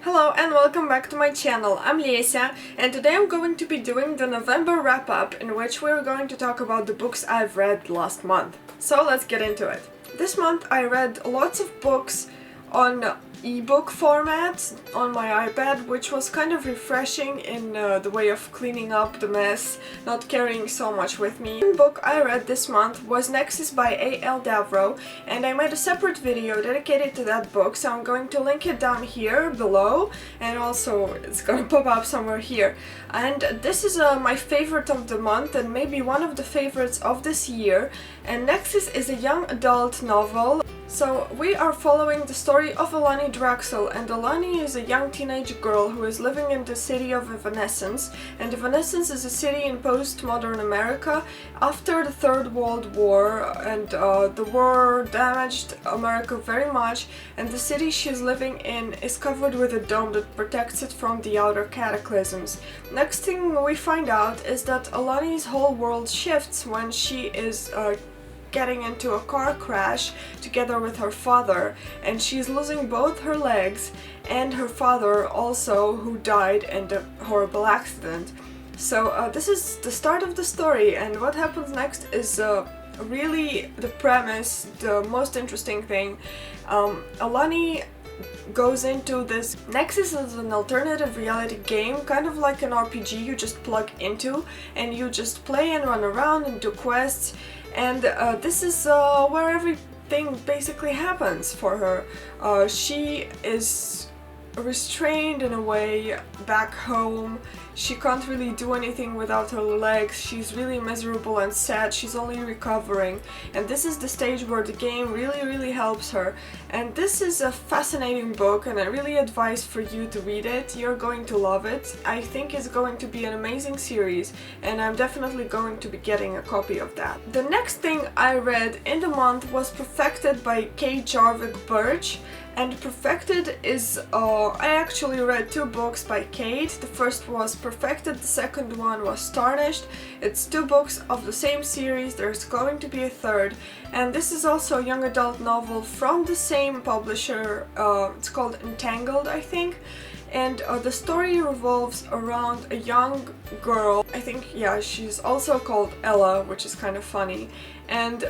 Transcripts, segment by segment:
Hello and welcome back to my channel. I'm Liesia and today I'm going to be doing the November wrap-up in which we're going to talk about the books I've read last month. So let's get into it. This month I read lots of books on ebook format on my iPad, which was kind of refreshing in the way of cleaning up the mess, not carrying so much with me. The book I read this month was Nexis by A.L. Davroe, and I made a separate video dedicated to that book, so I'm going to link it down here below, and also it's gonna pop up somewhere here. And this is my favorite of the month and maybe one of the favorites of this year, and Nexis is a young adult novel. So we are following the story of Alani Draxel, and Alani is a young teenage girl who is living in the city of Evanescence, and Evanescence is a city in post-modern America after the Third World War, and the war damaged America very much, and the city she's living in is covered with a dome that protects it from the outer cataclysms. Next thing we find out is that Alani's whole world shifts when she is getting into a car crash together with her father, and she's losing both her legs and her father also, who died in a horrible accident. So this is the start of the story, and what happens next is really the premise, the most interesting thing. Alani goes into this. Nexis is an alternative reality game, kind of like an RPG you just plug into and you just play and run around and do quests, and this is where everything basically happens for her. She is restrained in a way back home. She can't really do anything without her legs. She's really miserable and sad. She's only recovering, and this is the stage where the game really helps her. And this is a fascinating book, and I really advise for you to read it. You're going to love it. I think it's going to be an amazing series, and I'm definitely going to be getting a copy of that. The next thing I read in the month was Perfected by Jarvick Birch. And Perfected is, I actually read two books by Kate. The first was Perfected, the second one was Tarnished. It's two books of the same series, there's going to be a third. And this is also a young adult novel from the same publisher. It's called Entangled, I think. And the story revolves around a young girl. I think, yeah, she's also called Ella, which is kind of funny. And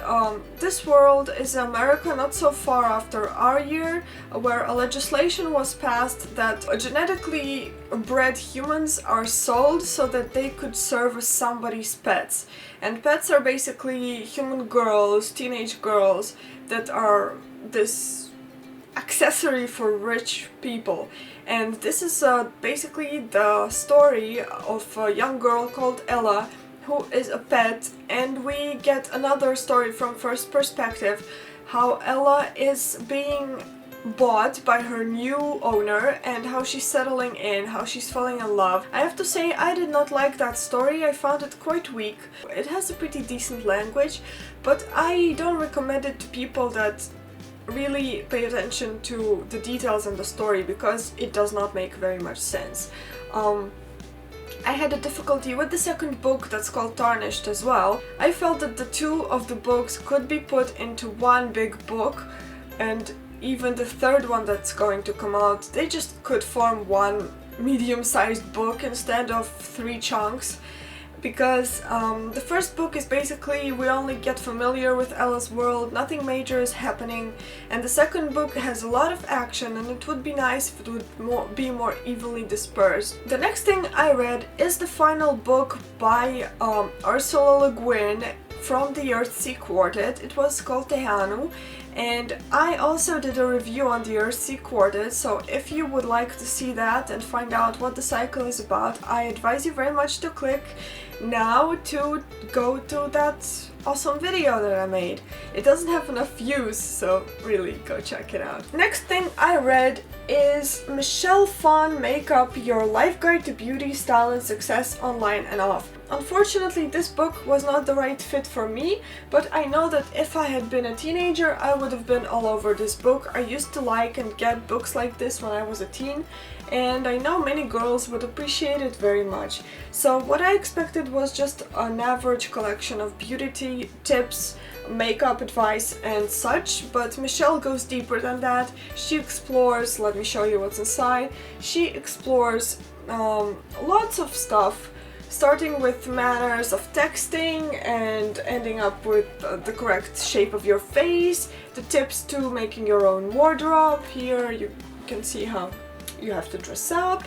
this world is America not so far after our year, where a legislation was passed that genetically bred humans are sold so that they could serve as somebody's pets. And pets are basically human girls, teenage girls, that are this accessory for rich people. And this is basically the story of a young girl called Ella, who is a pet, and we get another story from first perspective, how Ella is being bought by her new owner and how she's settling in, how she's falling in love. I have to say, I did not like that story. I found it quite weak. It has a pretty decent language, but I don't recommend it to people that really pay attention to the details in the story, because it does not make very much sense. I had a difficulty with the second book that's called Tarnished as well. I felt that the two of the books could be put into one big book, and even the third one that's going to come out, they just could form one medium-sized book instead of three chunks. Because the first book is basically we only get familiar with Ella's world, nothing major is happening, and the second book has a lot of action, and it would be nice if it would be more evenly dispersed. The next thing I read is the final book by Ursula Le Guin from the Earthsea Quartet. It was called Tehanu, and I also did a review on the Earthsea Quartet, so if you would like to see that and find out what the cycle is about, I advise you very much to click now to go to that awesome video that I made. It doesn't have enough views, so really go check it out. Next thing I read is Michelle Phan Makeup, Your Life Guide to Beauty, Style and Success Online and Off. Unfortunately, this book was not the right fit for me, but I know that if I had been a teenager, I would have been all over this book. I used to like and get books like this when I was a teen, and I know many girls would appreciate it very much. So what I expected was just an average collection of beauty psychology tips, makeup advice and such, but Michelle goes deeper than that. She explores, let me show you what's inside, she explores lots of stuff, starting with manners of texting and ending up with the correct shape of your face, the tips to making your own wardrobe. Here you can see how you have to dress up,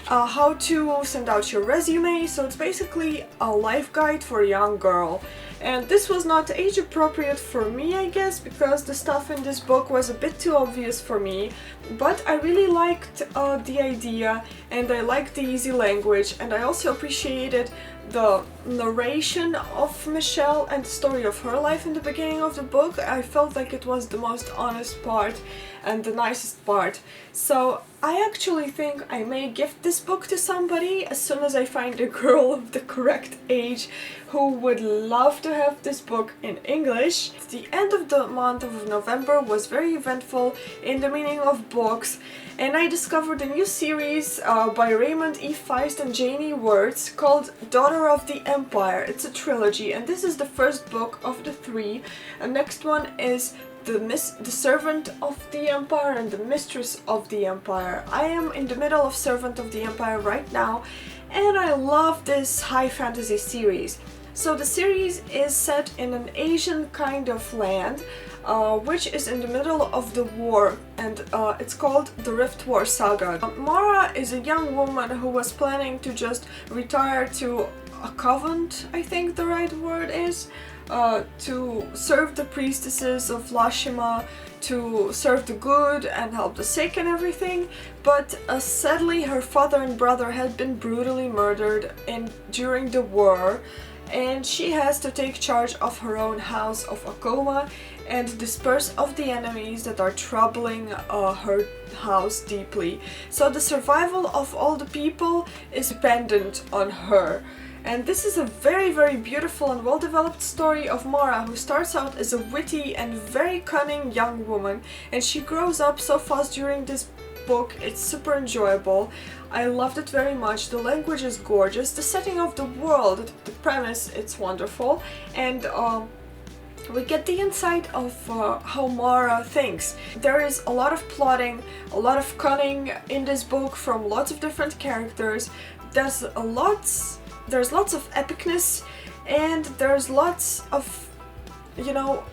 how to send out your resume, so it's basically a life guide for a young girl. And this was not age appropriate for me, I guess, because the stuff in this book was a bit too obvious for me, but I really liked the idea, and I liked the easy language, and I also appreciated the narration of Michelle and the story of her life in the beginning of the book. I felt like it was the most honest part and the nicest part. So I actually think I may gift this book to somebody as soon as I find a girl of the correct age who would love to have this book in English. The end of the month of November was very eventful in the meaning of books, and I discovered a new series by Raymond E. Feist and Janie Wurts called Daughter of the Empire. It's a trilogy, and this is the first book of the three. The next one is the Servant of the Empire and the Mistress of the Empire. I am in the middle of Servant of the Empire right now, and I love this high fantasy series. So the series is set in an Asian kind of land, which is in the middle of the war, and it's called the Rift War Saga. Mara is a young woman who was planning to just retire to a convent, I think the right word is, to serve the priestesses of Lashima, to serve the good and help the sick and everything, but sadly her father and brother had been brutally murdered during the war, and she has to take charge of her own house of Akoma and disperse of the enemies that are troubling her house deeply. So the survival of all the people is dependent on her. And this is a very, very beautiful and well-developed story of Mara, who starts out as a witty and very cunning young woman, and she grows up so fast during this book. It's super enjoyable. I loved it very much. The language is gorgeous. The setting of the world, the premise, it's wonderful. And we get the insight of how Mara thinks. There is a lot of plotting, a lot of cunning in this book from lots of different characters. There's lots of epicness, and there's lots of, you know,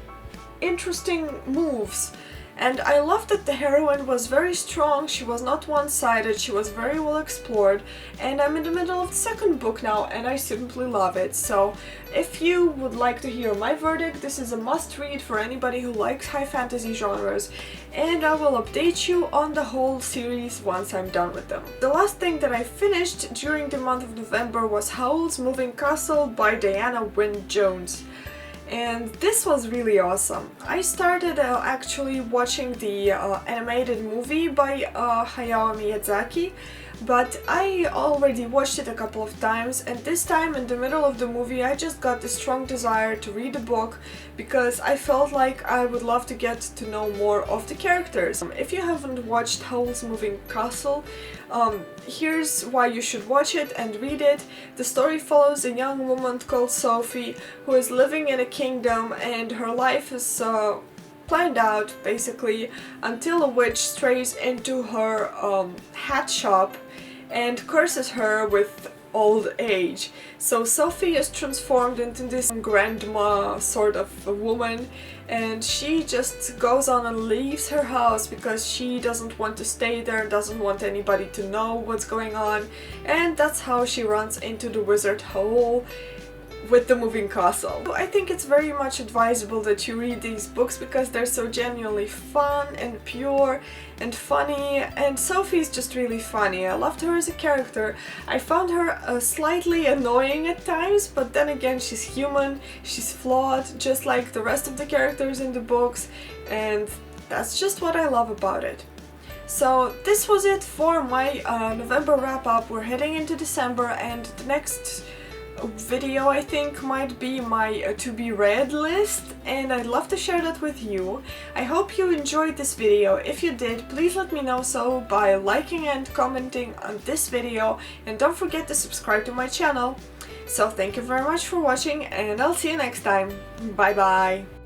interesting moves. And I love that the heroine was very strong, she was not one-sided, she was very well explored, and I'm in the middle of the second book now and I simply love it. So if you would like to hear my verdict, this is a must-read for anybody who likes high fantasy genres, and I will update you on the whole series once I'm done with them. The last thing that I finished during the month of November was Howl's Moving Castle by Diana Wynne Jones. And this was really awesome. I started actually watching the animated movie by Hayao Miyazaki, but I already watched it a couple of times, and this time in the middle of the movie I just got the strong desire to read the book because I felt like I would love to get to know more of the characters. If you haven't watched Howl's Moving Castle, here's why you should watch it and read it. The story follows a young woman called Sophie who is living in a kingdom, and her life is planned out basically until a witch strays into her hat shop and curses her with old age. So Sophie is transformed into this grandma sort of a woman, and she just goes on and leaves her house because she doesn't want to stay there, doesn't want anybody to know what's going on, and that's how she runs into the wizard Howl with the moving castle. I think it's very much advisable that you read these books because they're so genuinely fun and pure and funny, and Sophie's just really funny. I loved her as a character. I found her slightly annoying at times, but then again she's human, she's flawed just like the rest of the characters in the books, and that's just what I love about it. So this was it for my November wrap-up. We're heading into December, and the next video I think might be my to be read list, and I'd love to share that with you. I hope you enjoyed this video. If you did, please let me know so by liking and commenting on this video, and don't forget to subscribe to my channel. So thank you very much for watching, and I'll see you next time. Bye bye!